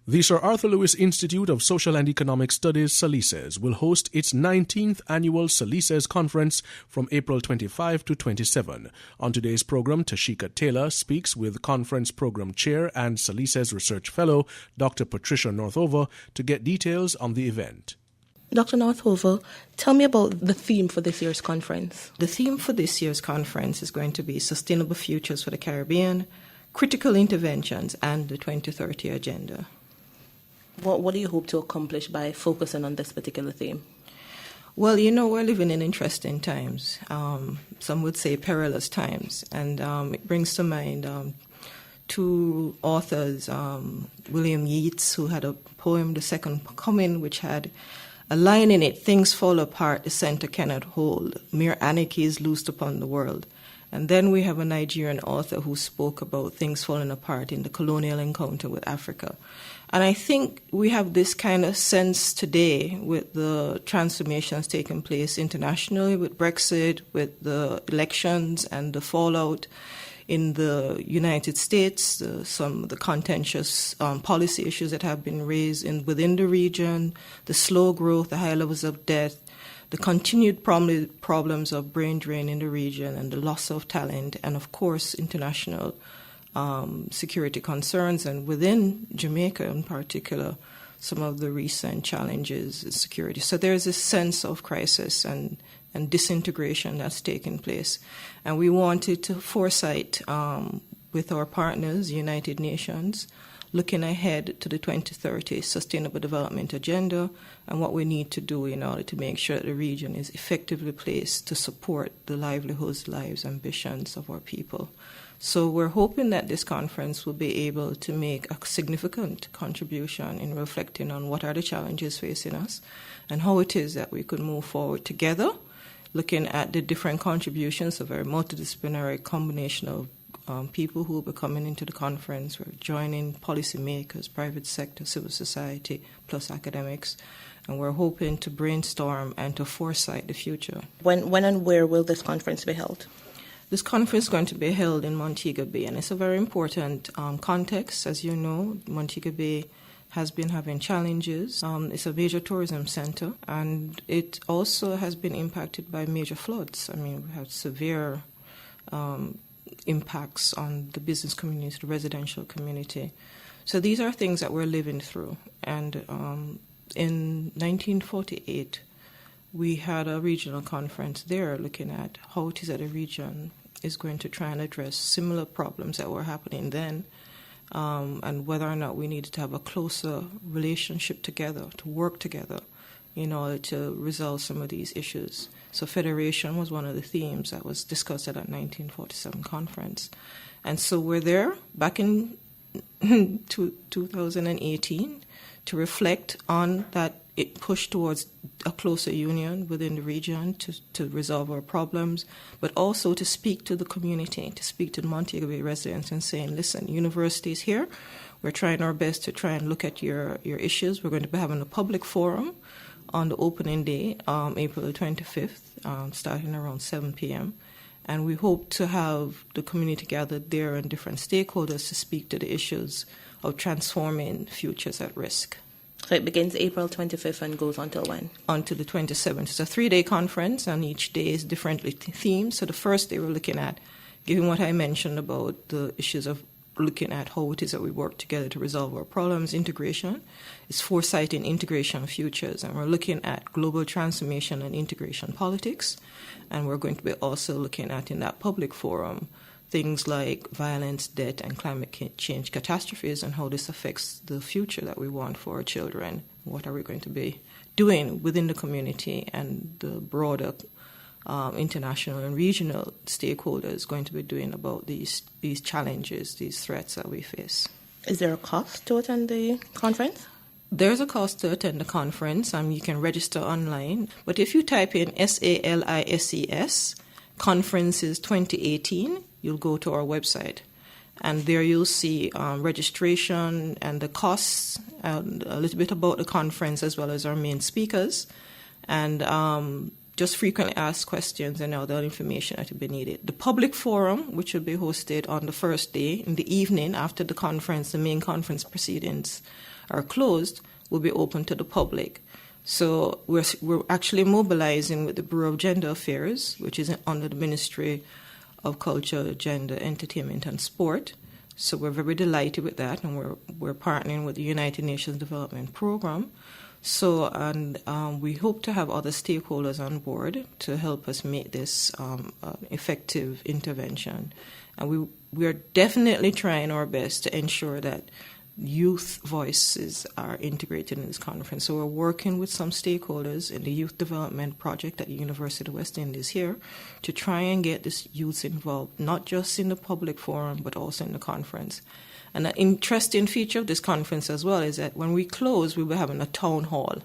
The Sir Arthur Lewis Institute of Social and Economic Studies, SALISES, will host its 19th Annual SALISES Conference from April 25 to 27. On today's program, Tashika Taylor speaks with Conference Program Chair and SALISES Research Fellow, Dr. Patricia Northover, to get details on the event. Dr. Northover, tell me about the theme for this year's conference. The theme for this year's conference is going to be Sustainable Futures for the Caribbean, Critical Interventions, and the 2030 Agenda. What do you hope to accomplish by focusing on this particular theme? Well, we're living in interesting times. Some would say perilous times. And it brings to mind two authors, William Yeats, who had a poem, The Second Coming, which had a line in it: things fall apart, the center cannot hold. Mere anarchy is loosed upon the world. And then we have a Nigerian author who spoke about things falling apart in the colonial encounter with Africa. And I think we have this kind of sense today with the transformations taking place internationally, with Brexit, with the elections and the fallout in the United States, some of the contentious policy issues that have been raised within the region, the slow growth, the high levels of death, the continued problems of brain drain in the region and the loss of talent, and of course international security concerns, and within Jamaica in particular, some of the recent challenges in security. So there's a sense of crisis and disintegration that's taking place. And we wanted to foresight with our partners, United Nations, looking ahead to the 2030 Sustainable Development Agenda and what we need to do in order to make sure that the region is effectively placed to support the livelihoods, lives, ambitions of our people. So we're hoping that this conference will be able to make a significant contribution in reflecting on what are the challenges facing us and how it is that we could move forward together, looking at the different contributions, a very multidisciplinary combination of people who will be coming into the conference. We're joining policymakers, private sector, civil society, plus academics, and we're hoping to brainstorm and to foresight the future. When and where will this conference be held? This conference is going to be held in Montego Bay, and it's a very important context. As you know, Montego Bay has been having challenges. It's a major tourism center, and it also has been impacted by major floods. I mean, we have severe impacts on the business community, the residential community. So these are things that we're living through. And in 1948, we had a regional conference there looking at how it is that a region is going to try and address similar problems that were happening then, and whether or not we needed to have a closer relationship together, to work together in order to resolve some of these issues. So federation was one of the themes that was discussed at that 1947 conference. And so we're there back in 2018 to reflect on that push towards a closer union within the region to resolve our problems, but also to speak to the community, to speak to the Montego Bay residents and saying, listen, university is here. We're trying our best to try and look at your issues. We're going to be having a public forum on the opening day, April the 25th, starting around 7 p.m. And we hope to have the community gathered there and different stakeholders to speak to the issues of transforming futures at risk. So it begins April 25th and goes until when? Until the 27th. It's a 3-day conference, and each day is differently themed. So the first day we're looking at, given what I mentioned about the issues of looking at how it is that we work together to resolve our problems, integration. It's foresighting integration futures, and we're looking at global transformation and integration politics. And we're going to be also looking at, in that public forum, things like violence, death, and climate change catastrophes and how this affects the future that we want for our children. What are we going to be doing within the community and the broader international and regional stakeholders going to be doing about these challenges, these threats that we face. Is there a cost to attend the conference? There's a cost to attend the conference. You can register online. But if you type in SALISES Conferences 2018, you'll go to our website. And there you'll see registration and the costs, and a little bit about the conference as well as our main speakers. And just frequently asked questions and other information that would be needed. The public forum, which will be hosted on the first day in the evening after the conference, the main conference proceedings are closed, will be open to the public. So we're actually mobilizing with the Bureau of Gender Affairs, which is under the Ministry of Culture, Gender, Entertainment and Sport. So we're very delighted with that, and we're partnering with the United Nations Development Program. So, and we hope to have other stakeholders on board to help us make this effective intervention. And we are definitely trying our best to ensure that youth voices are integrated in this conference. So we're working with some stakeholders in the Youth Development Project at the University of West Indies here to try and get this youth involved, not just in the public forum, but also in the conference. And an interesting feature of this conference as well is that when we close, we'll be having a town hall.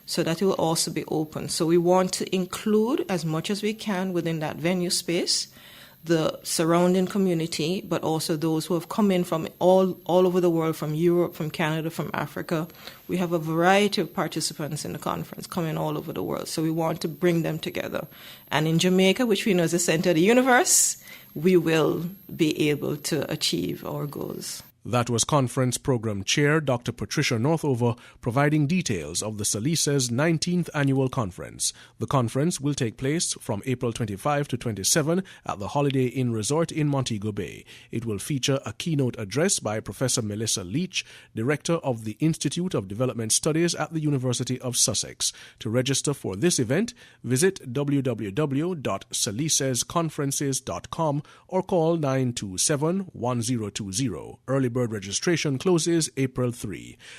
So that will also be open. So we want to include as much as we can within that venue space, the surrounding community, but also those who have come in from all over the world, from Europe, from Canada, from Africa. We have a variety of participants in the conference coming all over the world. So we want to bring them together. And in Jamaica, which we know is the center of the universe, we will be able to achieve our goals. That was Conference Program Chair Dr. Patricia Northover providing details of the SALISES 19th Annual Conference. The conference will take place from April 25 to 27 at the Holiday Inn Resort in Montego Bay. It will feature a keynote address by Professor Melissa Leach, Director of the Institute of Development Studies at the University of Sussex. To register for this event, visit www.salisesconferences.com or call 927-1020. Early bird registration closes April 3.